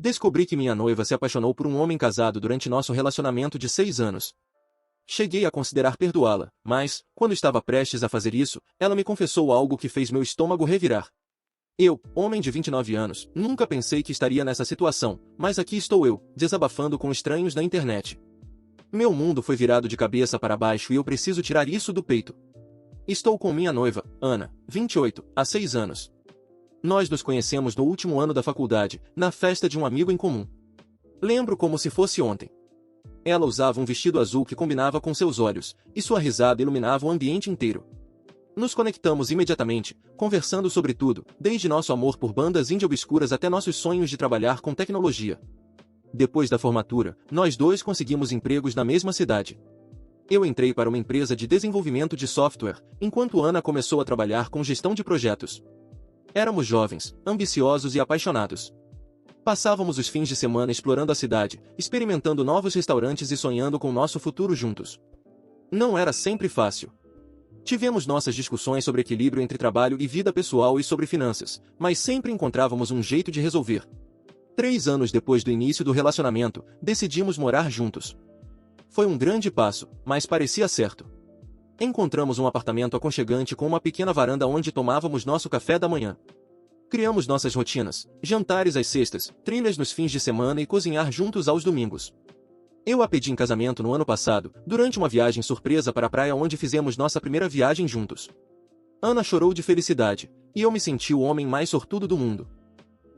Descobri que minha noiva se apaixonou por um homem casado durante nosso relacionamento de 6 anos. Cheguei a considerar perdoá-la, mas, quando estava prestes a fazer isso, ela me confessou algo que fez meu estômago revirar. Eu, homem de 29 anos, nunca pensei que estaria nessa situação, mas aqui estou eu, desabafando com estranhos na internet. Meu mundo foi virado de cabeça para baixo e eu preciso tirar isso do peito. Estou com minha noiva, Ana, 28, há 6 anos. Nós nos conhecemos no último ano da faculdade, na festa de um amigo em comum. Lembro como se fosse ontem. Ela usava um vestido azul que combinava com seus olhos, e sua risada iluminava o ambiente inteiro. Nos conectamos imediatamente, conversando sobre tudo, desde nosso amor por bandas indie obscuras até nossos sonhos de trabalhar com tecnologia. Depois da formatura, nós dois conseguimos empregos na mesma cidade. Eu entrei para uma empresa de desenvolvimento de software, enquanto Ana começou a trabalhar com gestão de projetos. Éramos jovens, ambiciosos e apaixonados. Passávamos os fins de semana explorando a cidade, experimentando novos restaurantes e sonhando com nosso futuro juntos. Não era sempre fácil. Tivemos nossas discussões sobre equilíbrio entre trabalho e vida pessoal e sobre finanças, mas sempre encontrávamos um jeito de resolver. 3 anos depois do início do relacionamento, decidimos morar juntos. Foi um grande passo, mas parecia certo. Encontramos um apartamento aconchegante com uma pequena varanda onde tomávamos nosso café da manhã. Criamos nossas rotinas, jantares às sextas, trilhas nos fins de semana e cozinhar juntos aos domingos. Eu a pedi em casamento no ano passado, durante uma viagem surpresa para a praia onde fizemos nossa primeira viagem juntos. Ana chorou de felicidade, e eu me senti o homem mais sortudo do mundo.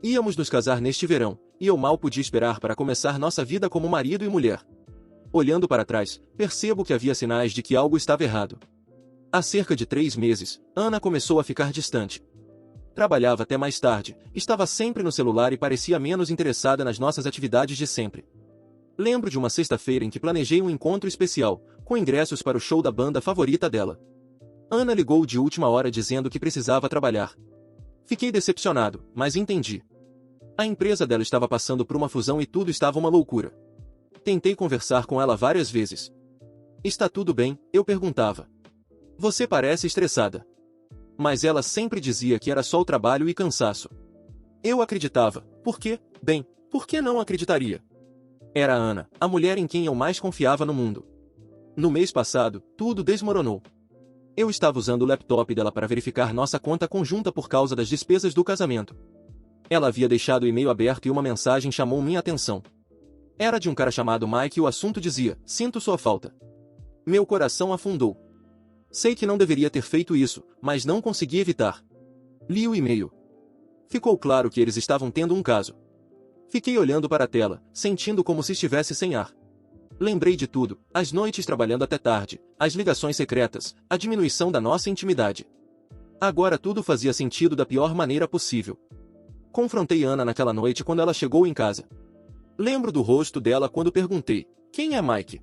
Íamos nos casar neste verão, e eu mal podia esperar para começar nossa vida como marido e mulher. Olhando para trás, percebo que havia sinais de que algo estava errado. Há cerca de 3 meses, Ana começou a ficar distante. Trabalhava até mais tarde, estava sempre no celular e parecia menos interessada nas nossas atividades de sempre. Lembro de uma sexta-feira em que planejei um encontro especial, com ingressos para o show da banda favorita dela. Ana ligou de última hora dizendo que precisava trabalhar. Fiquei decepcionado, mas entendi. A empresa dela estava passando por uma fusão e tudo estava uma loucura. Tentei conversar com ela várias vezes. Está tudo bem? Eu perguntava. Você parece estressada. Mas ela sempre dizia que era só o trabalho e cansaço. Eu acreditava. Por quê? Bem, por que não acreditaria? Era a Ana, a mulher em quem eu mais confiava no mundo. No mês passado, tudo desmoronou. Eu estava usando o laptop dela para verificar nossa conta conjunta por causa das despesas do casamento. Ela havia deixado o e-mail aberto e uma mensagem chamou minha atenção. Era de um cara chamado Mike e o assunto dizia: "Sinto sua falta." Meu coração afundou. Sei que não deveria ter feito isso, mas não consegui evitar. Li o e-mail. Ficou claro que eles estavam tendo um caso. Fiquei olhando para a tela, sentindo como se estivesse sem ar. Lembrei de tudo, as noites trabalhando até tarde, as ligações secretas, a diminuição da nossa intimidade. Agora tudo fazia sentido da pior maneira possível. Confrontei Ana naquela noite quando ela chegou em casa. Lembro do rosto dela quando perguntei: "Quem é Mike?"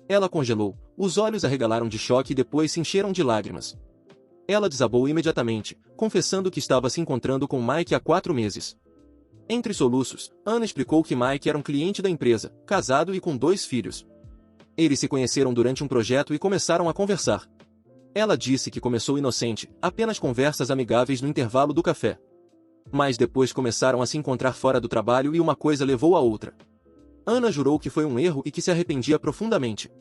Ela congelou, os olhos arregalaram de choque e depois se encheram de lágrimas. Ela desabou imediatamente, confessando que estava se encontrando com Mike há 4 meses. Entre soluços, Ana explicou que Mike era um cliente da empresa, casado e com 2 filhos. Eles se conheceram durante um projeto e começaram a conversar. Ela disse que começou inocente, apenas conversas amigáveis no intervalo do café. Mas depois começaram a se encontrar fora do trabalho e uma coisa levou a outra. Ana jurou que foi um erro e que se arrependia profundamente.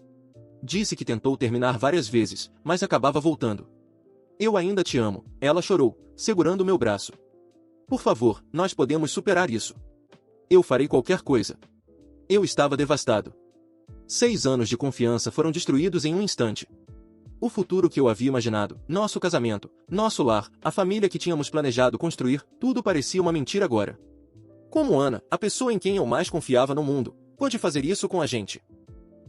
Disse que tentou terminar várias vezes, mas acabava voltando. "Eu ainda te amo", ela chorou, segurando meu braço. "Por favor, nós podemos superar isso. Eu farei qualquer coisa." Eu estava devastado. 6 anos de confiança foram destruídos em um instante. O futuro que eu havia imaginado, nosso casamento, nosso lar, a família que tínhamos planejado construir, tudo parecia uma mentira agora. Como Ana, a pessoa em quem eu mais confiava no mundo, pôde fazer isso com a gente?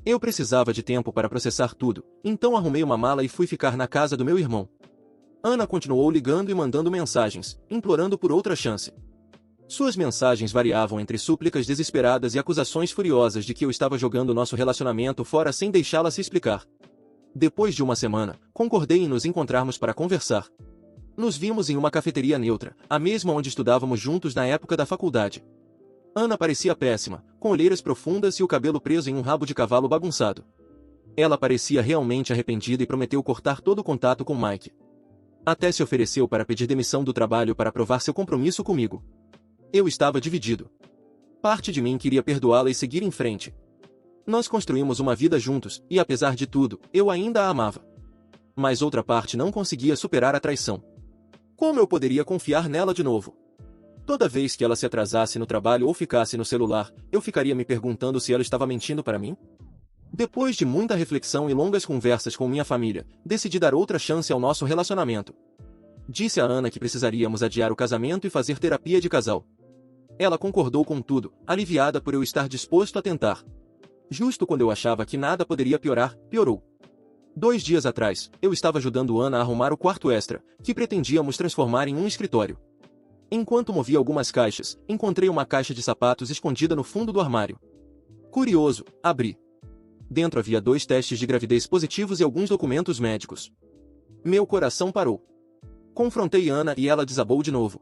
Eu precisava de tempo para processar tudo, então arrumei uma mala e fui ficar na casa do meu irmão. Ana continuou ligando e mandando mensagens, implorando por outra chance. Suas mensagens variavam entre súplicas desesperadas e acusações furiosas de que eu estava jogando nosso relacionamento fora sem deixá-la se explicar. Depois de uma semana, concordei em nos encontrarmos para conversar. Nos vimos em uma cafeteria neutra, a mesma onde estudávamos juntos na época da faculdade. Ana parecia péssima, com olheiras profundas e o cabelo preso em um rabo de cavalo bagunçado. Ela parecia realmente arrependida e prometeu cortar todo o contato com Mike. Até se ofereceu para pedir demissão do trabalho para provar seu compromisso comigo. Eu estava dividido. Parte de mim queria perdoá-la e seguir em frente. Nós construímos uma vida juntos, e apesar de tudo, eu ainda a amava. Mas outra parte não conseguia superar a traição. Como eu poderia confiar nela de novo? Toda vez que ela se atrasasse no trabalho ou ficasse no celular, eu ficaria me perguntando se ela estava mentindo para mim? Depois de muita reflexão e longas conversas com minha família, decidi dar outra chance ao nosso relacionamento. Disse a Ana que precisaríamos adiar o casamento e fazer terapia de casal. Ela concordou com tudo, aliviada por eu estar disposto a tentar. Justo quando eu achava que nada poderia piorar, piorou. 2 dias atrás, eu estava ajudando Ana a arrumar o quarto extra, que pretendíamos transformar em um escritório. Enquanto movia algumas caixas, encontrei uma caixa de sapatos escondida no fundo do armário. Curioso, abri. Dentro havia 2 testes de gravidez positivos e alguns documentos médicos. Meu coração parou. Confrontei Ana e ela desabou de novo.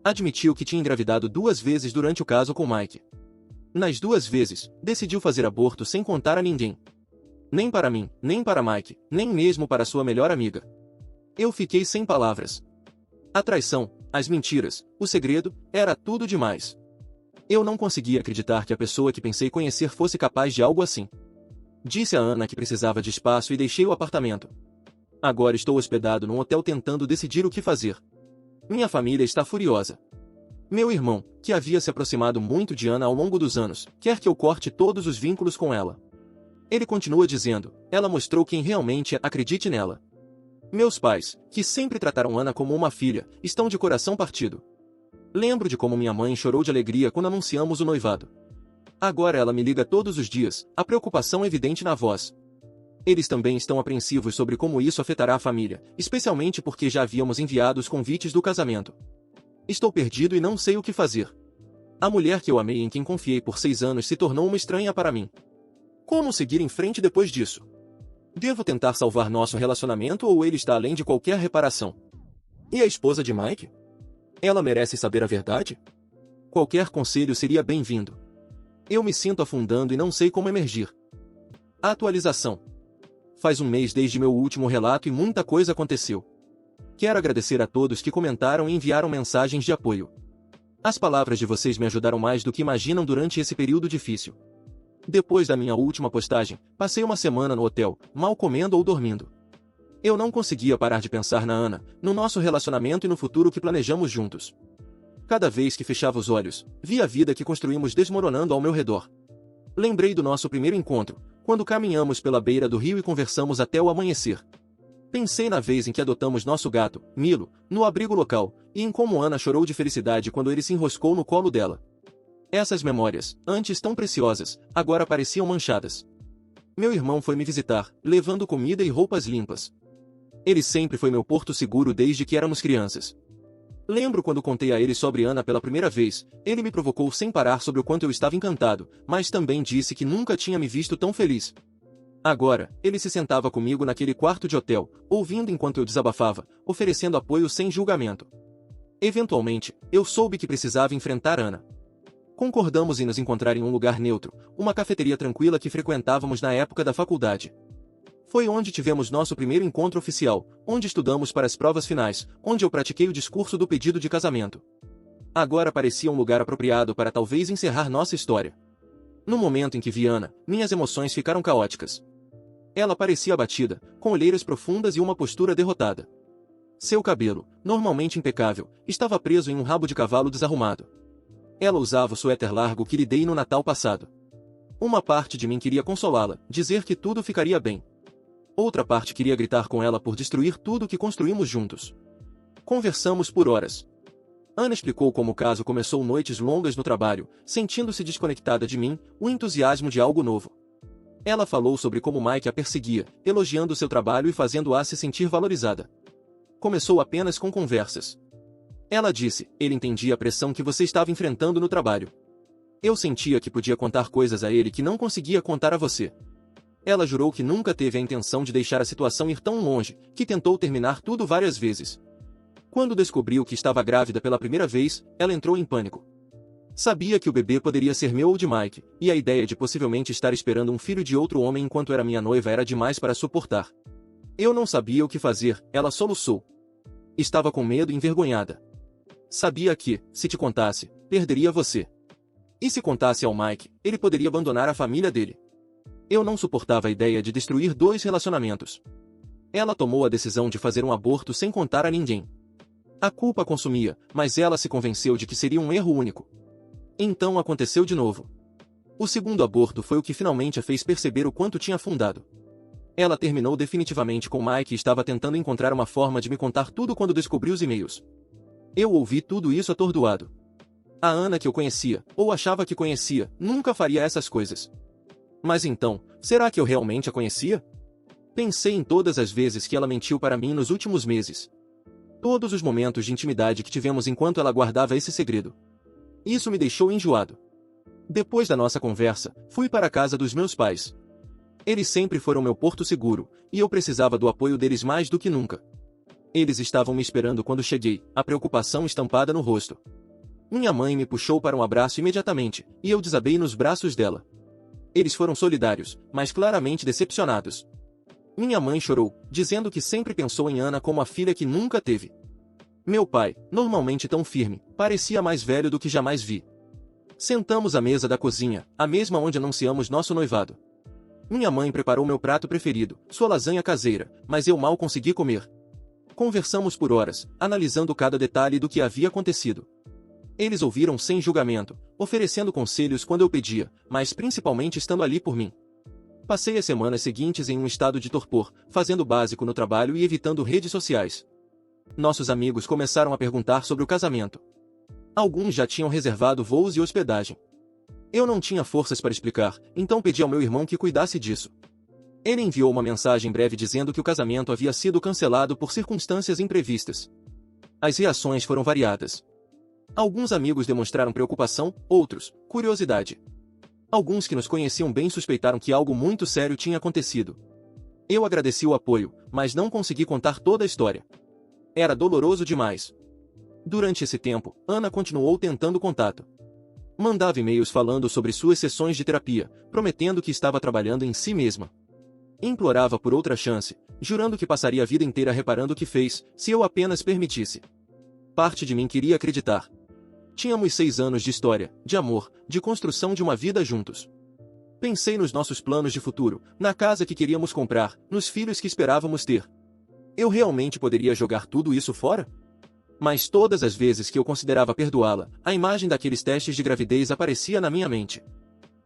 Admitiu que tinha engravidado 2 vezes durante o caso com Mike. Nas 2 vezes, decidiu fazer aborto sem contar a ninguém. Nem para mim, nem para Mike, nem mesmo para sua melhor amiga. Eu fiquei sem palavras. A traição, as mentiras, o segredo, era tudo demais. Eu não conseguia acreditar que a pessoa que pensei conhecer fosse capaz de algo assim. Disse a Ana que precisava de espaço e deixei o apartamento. Agora estou hospedado num hotel tentando decidir o que fazer. Minha família está furiosa. Meu irmão, que havia se aproximado muito de Ana ao longo dos anos, quer que eu corte todos os vínculos com ela. Ele continua dizendo, ela mostrou quem realmente acredite nela. Meus pais, que sempre trataram Ana como uma filha, estão de coração partido. Lembro de como minha mãe chorou de alegria quando anunciamos o noivado. Agora ela me liga todos os dias, a preocupação evidente na voz. Eles também estão apreensivos sobre como isso afetará a família, especialmente porque já havíamos enviado os convites do casamento. Estou perdido e não sei o que fazer. A mulher que eu amei e em quem confiei por 6 anos se tornou uma estranha para mim. Como seguir em frente depois disso? Devo tentar salvar nosso relacionamento ou ele está além de qualquer reparação? E a esposa de Mike? Ela merece saber a verdade? Qualquer conselho seria bem-vindo. Eu me sinto afundando e não sei como emergir. Atualização. Faz 1 mês desde meu último relato e muita coisa aconteceu. Quero agradecer a todos que comentaram e enviaram mensagens de apoio. As palavras de vocês me ajudaram mais do que imaginam durante esse período difícil. Depois da minha última postagem, passei uma semana no hotel, mal comendo ou dormindo. Eu não conseguia parar de pensar na Ana, no nosso relacionamento e no futuro que planejamos juntos. Cada vez que fechava os olhos, via a vida que construímos desmoronando ao meu redor. Lembrei do nosso primeiro encontro, quando caminhamos pela beira do rio e conversamos até o amanhecer. Pensei na vez em que adotamos nosso gato, Milo, no abrigo local, e em como Ana chorou de felicidade quando ele se enroscou no colo dela. Essas memórias, antes tão preciosas, agora pareciam manchadas. Meu irmão foi me visitar, levando comida e roupas limpas. Ele sempre foi meu porto seguro desde que éramos crianças. Lembro quando contei a ele sobre Ana pela primeira vez, ele me provocou sem parar sobre o quanto eu estava encantado, mas também disse que nunca tinha me visto tão feliz. Agora, ele se sentava comigo naquele quarto de hotel, ouvindo enquanto eu desabafava, oferecendo apoio sem julgamento. Eventualmente, eu soube que precisava enfrentar Ana. Concordamos em nos encontrar em um lugar neutro, uma cafeteria tranquila que frequentávamos na época da faculdade. Foi onde tivemos nosso primeiro encontro oficial, onde estudamos para as provas finais, onde eu pratiquei o discurso do pedido de casamento. Agora parecia um lugar apropriado para talvez encerrar nossa história. No momento em que vi Ana, minhas emoções ficaram caóticas. Ela parecia abatida, com olheiras profundas e uma postura derrotada. Seu cabelo, normalmente impecável, estava preso em um rabo de cavalo desarrumado. Ela usava o suéter largo que lhe dei no Natal passado. Uma parte de mim queria consolá-la, dizer que tudo ficaria bem. Outra parte queria gritar com ela por destruir tudo o que construímos juntos. Conversamos por horas. Ana explicou como o caso começou noites longas no trabalho, sentindo-se desconectada de mim, o entusiasmo de algo novo. Ela falou sobre como Mike a perseguia, elogiando seu trabalho e fazendo-a se sentir valorizada. Começou apenas com conversas. Ela disse, ele entendia a pressão que você estava enfrentando no trabalho. Eu sentia que podia contar coisas a ele que não conseguia contar a você. Ela jurou que nunca teve a intenção de deixar a situação ir tão longe, que tentou terminar tudo várias vezes. Quando descobriu que estava grávida pela primeira vez, ela entrou em pânico. Sabia que o bebê poderia ser meu ou de Mike, e a ideia de possivelmente estar esperando um filho de outro homem enquanto era minha noiva era demais para suportar. Eu não sabia o que fazer, ela soluçou. Estava com medo e envergonhada. Sabia que, se te contasse, perderia você. E se contasse ao Mike, ele poderia abandonar a família dele. Eu não suportava a ideia de destruir 2 relacionamentos. Ela tomou a decisão de fazer um aborto sem contar a ninguém. A culpa a consumia, mas ela se convenceu de que seria um erro único. Então aconteceu de novo. O segundo aborto foi o que finalmente a fez perceber o quanto tinha afundado. Ela terminou definitivamente com Mike e estava tentando encontrar uma forma de me contar tudo quando descobri os e-mails. Eu ouvi tudo isso atordoado. A Ana que eu conhecia, ou achava que conhecia, nunca faria essas coisas. Mas então, será que eu realmente a conhecia? Pensei em todas as vezes que ela mentiu para mim nos últimos meses. Todos os momentos de intimidade que tivemos enquanto ela guardava esse segredo. Isso me deixou enjoado. Depois da nossa conversa, fui para a casa dos meus pais. Eles sempre foram meu porto seguro, e eu precisava do apoio deles mais do que nunca. Eles estavam me esperando quando cheguei, a preocupação estampada no rosto. Minha mãe me puxou para um abraço imediatamente, e eu desabei nos braços dela. Eles foram solidários, mas claramente decepcionados. Minha mãe chorou, dizendo que sempre pensou em Ana como a filha que nunca teve. Meu pai, normalmente tão firme, parecia mais velho do que jamais vi. Sentamos à mesa da cozinha, a mesma onde anunciamos nosso noivado. Minha mãe preparou meu prato preferido, sua lasanha caseira, mas eu mal consegui comer. Conversamos por horas, analisando cada detalhe do que havia acontecido. Eles ouviram sem julgamento, oferecendo conselhos quando eu pedia, mas principalmente estando ali por mim. Passei as semanas seguintes em um estado de torpor, fazendo o básico no trabalho e evitando redes sociais. Nossos amigos começaram a perguntar sobre o casamento. Alguns já tinham reservado voos e hospedagem. Eu não tinha forças para explicar, então pedi ao meu irmão que cuidasse disso. Ele enviou uma mensagem breve dizendo que o casamento havia sido cancelado por circunstâncias imprevistas. As reações foram variadas. Alguns amigos demonstraram preocupação, outros, curiosidade. Alguns que nos conheciam bem suspeitaram que algo muito sério tinha acontecido. Eu agradeci o apoio, mas não consegui contar toda a história. Era doloroso demais. Durante esse tempo, Ana continuou tentando contato. Mandava e-mails falando sobre suas sessões de terapia, prometendo que estava trabalhando em si mesma. Implorava por outra chance, jurando que passaria a vida inteira reparando o que fez, se eu apenas permitisse. Parte de mim queria acreditar. Tínhamos 6 anos de história, de amor, de construção de uma vida juntos. Pensei nos nossos planos de futuro, na casa que queríamos comprar, nos filhos que esperávamos ter. Eu realmente poderia jogar tudo isso fora? Mas todas as vezes que eu considerava perdoá-la, a imagem daqueles testes de gravidez aparecia na minha mente.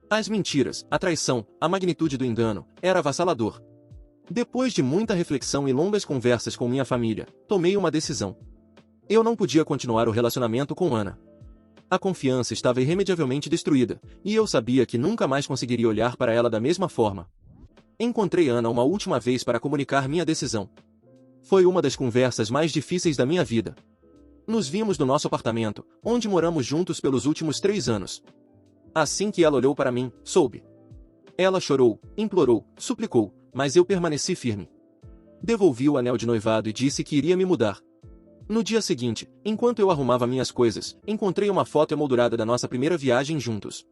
As mentiras, a traição, a magnitude do engano, era avassalador. Depois de muita reflexão e longas conversas com minha família, tomei uma decisão. Eu não podia continuar o relacionamento com Ana. A confiança estava irremediavelmente destruída, e eu sabia que nunca mais conseguiria olhar para ela da mesma forma. Encontrei Ana uma última vez para comunicar minha decisão. Foi uma das conversas mais difíceis da minha vida. Nos vimos no nosso apartamento, onde moramos juntos pelos últimos 3 anos. Assim que ela olhou para mim, soube. Ela chorou, implorou, suplicou, mas eu permaneci firme. Devolvi o anel de noivado e disse que iria me mudar. No dia seguinte, enquanto eu arrumava minhas coisas, encontrei uma foto emoldurada da nossa primeira viagem juntos.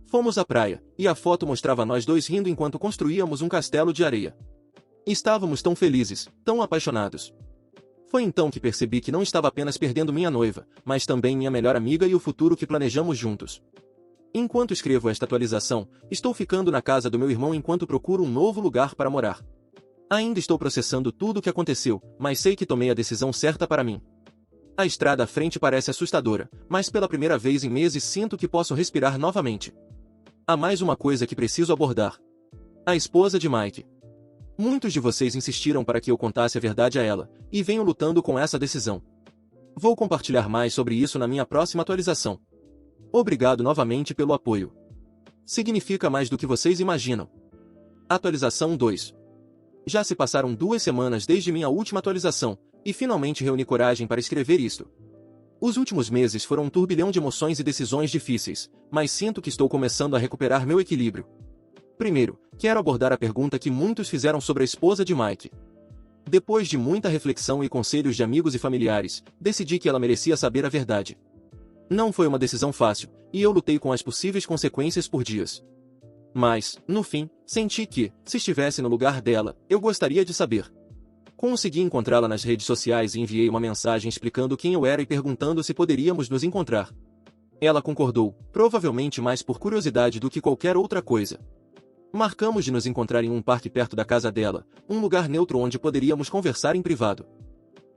Fomos à praia, e a foto mostrava nós dois rindo enquanto construíamos um castelo de areia. Estávamos tão felizes, tão apaixonados. Foi então que percebi que não estava apenas perdendo minha noiva, mas também minha melhor amiga e o futuro que planejamos juntos. Enquanto escrevo esta atualização, estou ficando na casa do meu irmão enquanto procuro um novo lugar para morar. Ainda estou processando tudo o que aconteceu, mas sei que tomei a decisão certa para mim. A estrada à frente parece assustadora, mas pela primeira vez em meses sinto que posso respirar novamente. Há mais uma coisa que preciso abordar. A esposa de Mike. Muitos de vocês insistiram para que eu contasse a verdade a ela, e venho lutando com essa decisão. Vou compartilhar mais sobre isso na minha próxima atualização. Obrigado novamente pelo apoio. Significa mais do que vocês imaginam. Atualização 2. Já se passaram 2 semanas desde minha última atualização, e finalmente reuni coragem para escrever isto. Os últimos meses foram um turbilhão de emoções e decisões difíceis, mas sinto que estou começando a recuperar meu equilíbrio. Primeiro, quero abordar a pergunta que muitos fizeram sobre a esposa de Mike. Depois de muita reflexão e conselhos de amigos e familiares, decidi que ela merecia saber a verdade. Não foi uma decisão fácil, e eu lutei com as possíveis consequências por dias. Mas, no fim, senti que, se estivesse no lugar dela, eu gostaria de saber. Consegui encontrá-la nas redes sociais e enviei uma mensagem explicando quem eu era e perguntando se poderíamos nos encontrar. Ela concordou, provavelmente mais por curiosidade do que qualquer outra coisa. Marcamos de nos encontrar em um parque perto da casa dela, um lugar neutro onde poderíamos conversar em privado.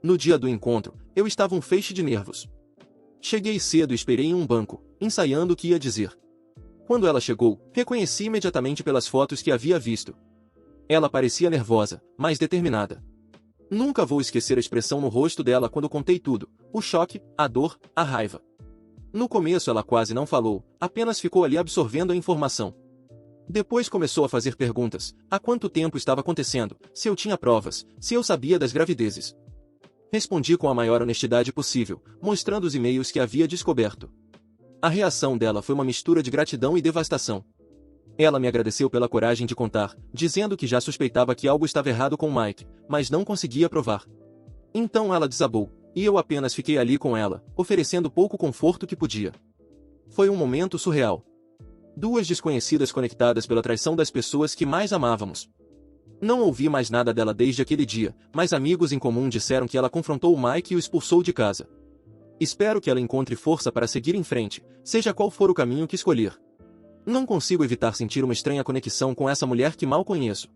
No dia do encontro, eu estava um feixe de nervos. Cheguei cedo e esperei em um banco, ensaiando o que ia dizer. Quando ela chegou, reconheci imediatamente pelas fotos que havia visto. Ela parecia nervosa, mas determinada. Nunca vou esquecer a expressão no rosto dela quando contei tudo, o choque, a dor, a raiva. No começo ela quase não falou, apenas ficou ali absorvendo a informação. Depois começou a fazer perguntas, há quanto tempo estava acontecendo, se eu tinha provas, se eu sabia das gravidezes. Respondi com a maior honestidade possível, mostrando os e-mails que havia descoberto. A reação dela foi uma mistura de gratidão e devastação. Ela me agradeceu pela coragem de contar, dizendo que já suspeitava que algo estava errado com Mike, mas não conseguia provar. Então ela desabou, e eu apenas fiquei ali com ela, oferecendo pouco conforto que podia. Foi um momento surreal. Duas desconhecidas conectadas pela traição das pessoas que mais amávamos. Não ouvi mais nada dela desde aquele dia, mas amigos em comum disseram que ela confrontou o Mike e o expulsou de casa. Espero que ela encontre força para seguir em frente, seja qual for o caminho que escolher. Não consigo evitar sentir uma estranha conexão com essa mulher que mal conheço.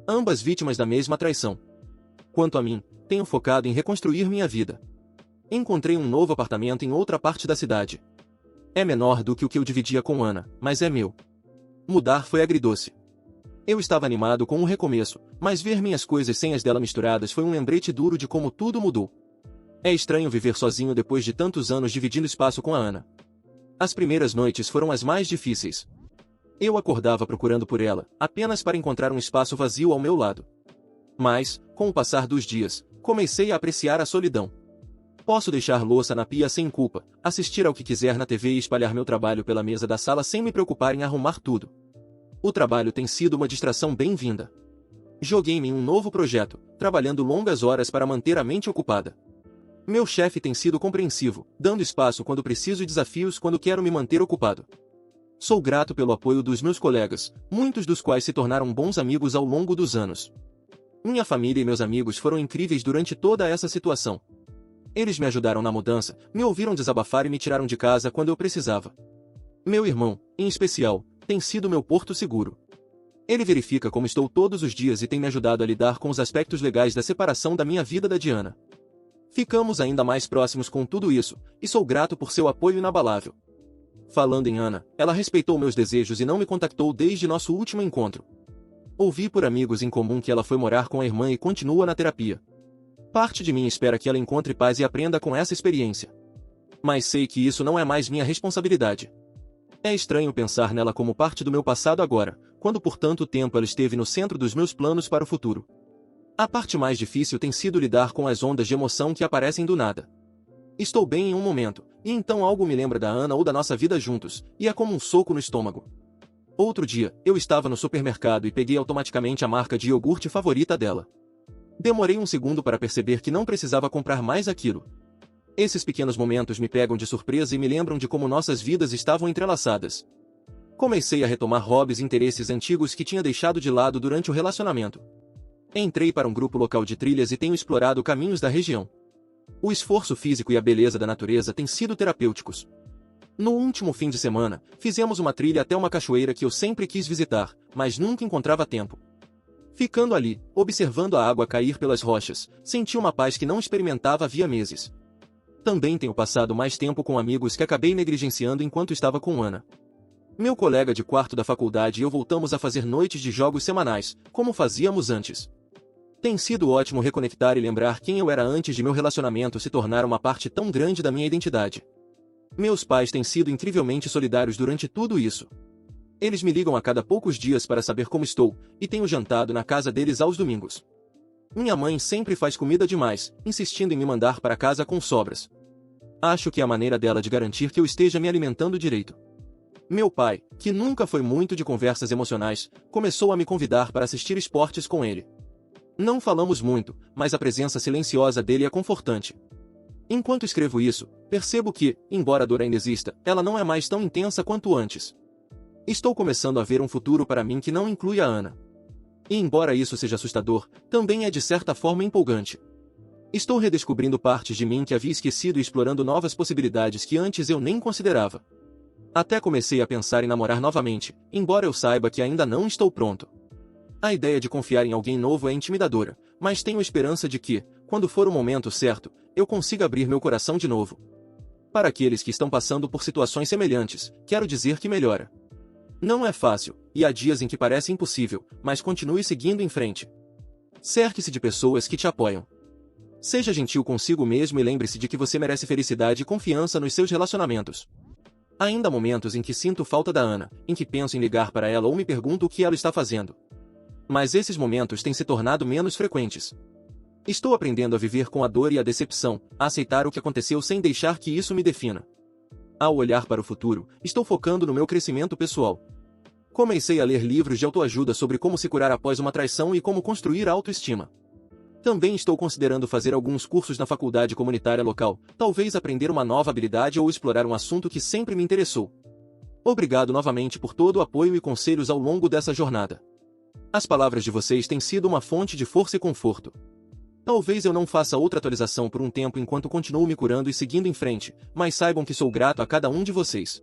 Ambas vítimas da mesma traição. Quanto a mim, tenho focado em reconstruir minha vida. Encontrei um novo apartamento em outra parte da cidade. É menor do que o que eu dividia com Ana, mas é meu. Mudar foi agridoce. Eu estava animado com um recomeço, mas ver minhas coisas sem as dela misturadas foi um lembrete duro de como tudo mudou. É estranho viver sozinho depois de tantos anos dividindo espaço com a Ana. As primeiras noites foram as mais difíceis. Eu acordava procurando por ela, apenas para encontrar um espaço vazio ao meu lado. Mas, com o passar dos dias, comecei a apreciar a solidão. Posso deixar louça na pia sem culpa, assistir ao que quiser na TV e espalhar meu trabalho pela mesa da sala sem me preocupar em arrumar tudo. O trabalho tem sido uma distração bem-vinda. Joguei-me em um novo projeto, trabalhando longas horas para manter a mente ocupada. Meu chefe tem sido compreensivo, dando espaço quando preciso e desafios quando quero me manter ocupado. Sou grato pelo apoio dos meus colegas, muitos dos quais se tornaram bons amigos ao longo dos anos. Minha família e meus amigos foram incríveis durante toda essa situação. Eles me ajudaram na mudança, me ouviram desabafar e me tiraram de casa quando eu precisava. Meu irmão, em especial, tem sido meu porto seguro. Ele verifica como estou todos os dias e tem me ajudado a lidar com os aspectos legais da separação da minha vida da Diana. Ficamos ainda mais próximos com tudo isso, e sou grato por seu apoio inabalável. Falando em Ana, ela respeitou meus desejos e não me contactou desde nosso último encontro. Ouvi por amigos em comum que ela foi morar com a irmã e continua na terapia. Parte de mim espera que ela encontre paz e aprenda com essa experiência. Mas sei que isso não é mais minha responsabilidade. É estranho pensar nela como parte do meu passado agora, quando por tanto tempo ela esteve no centro dos meus planos para o futuro. A parte mais difícil tem sido lidar com as ondas de emoção que aparecem do nada. Estou bem em um momento, e então algo me lembra da Ana ou da nossa vida juntos, e é como um soco no estômago. Outro dia, eu estava no supermercado e peguei automaticamente a marca de iogurte favorita dela. Demorei um segundo para perceber que não precisava comprar mais aquilo. Esses pequenos momentos me pegam de surpresa e me lembram de como nossas vidas estavam entrelaçadas. Comecei a retomar hobbies e interesses antigos que tinha deixado de lado durante o relacionamento. Entrei para um grupo local de trilhas e tenho explorado caminhos da região. O esforço físico e a beleza da natureza têm sido terapêuticos. No último fim de semana, fizemos uma trilha até uma cachoeira que eu sempre quis visitar, mas nunca encontrava tempo. Ficando ali, observando a água cair pelas rochas, senti uma paz que não experimentava havia meses. Também tenho passado mais tempo com amigos que acabei negligenciando enquanto estava com Ana. Meu colega de quarto da faculdade e eu voltamos a fazer noites de jogos semanais, como fazíamos antes. Tem sido ótimo reconectar e lembrar quem eu era antes de meu relacionamento se tornar uma parte tão grande da minha identidade. Meus pais têm sido incrivelmente solidários durante tudo isso. Eles me ligam a cada poucos dias para saber como estou, e tenho jantado na casa deles aos domingos. Minha mãe sempre faz comida demais, insistindo em me mandar para casa com sobras. Acho que é a maneira dela de garantir que eu esteja me alimentando direito. Meu pai, que nunca foi muito de conversas emocionais, começou a me convidar para assistir esportes com ele. Não falamos muito, mas a presença silenciosa dele é confortante. Enquanto escrevo isso, percebo que, embora a dor ainda exista, ela não é mais tão intensa quanto antes. Estou começando a ver um futuro para mim que não inclui a Ana. E embora isso seja assustador, também é de certa forma empolgante. Estou redescobrindo partes de mim que havia esquecido e explorando novas possibilidades que antes eu nem considerava. Até comecei a pensar em namorar novamente, embora eu saiba que ainda não estou pronto. A ideia de confiar em alguém novo é intimidadora, mas tenho esperança de que, quando for o momento certo, eu consiga abrir meu coração de novo. Para aqueles que estão passando por situações semelhantes, quero dizer que melhora. Não é fácil, e há dias em que parece impossível, mas continue seguindo em frente. Cerque-se de pessoas que te apoiam. Seja gentil consigo mesmo e lembre-se de que você merece felicidade e confiança nos seus relacionamentos. Há ainda momentos em que sinto falta da Ana, em que penso em ligar para ela ou me pergunto o que ela está fazendo. Mas esses momentos têm se tornado menos frequentes. Estou aprendendo a viver com a dor e a decepção, a aceitar o que aconteceu sem deixar que isso me defina. Ao olhar para o futuro, estou focando no meu crescimento pessoal. Comecei a ler livros de autoajuda sobre como se curar após uma traição e como construir autoestima. Também estou considerando fazer alguns cursos na faculdade comunitária local, talvez aprender uma nova habilidade ou explorar um assunto que sempre me interessou. Obrigado novamente por todo o apoio e conselhos ao longo dessa jornada. As palavras de vocês têm sido uma fonte de força e conforto. Talvez eu não faça outra atualização por um tempo enquanto continuo me curando e seguindo em frente, mas saibam que sou grato a cada um de vocês.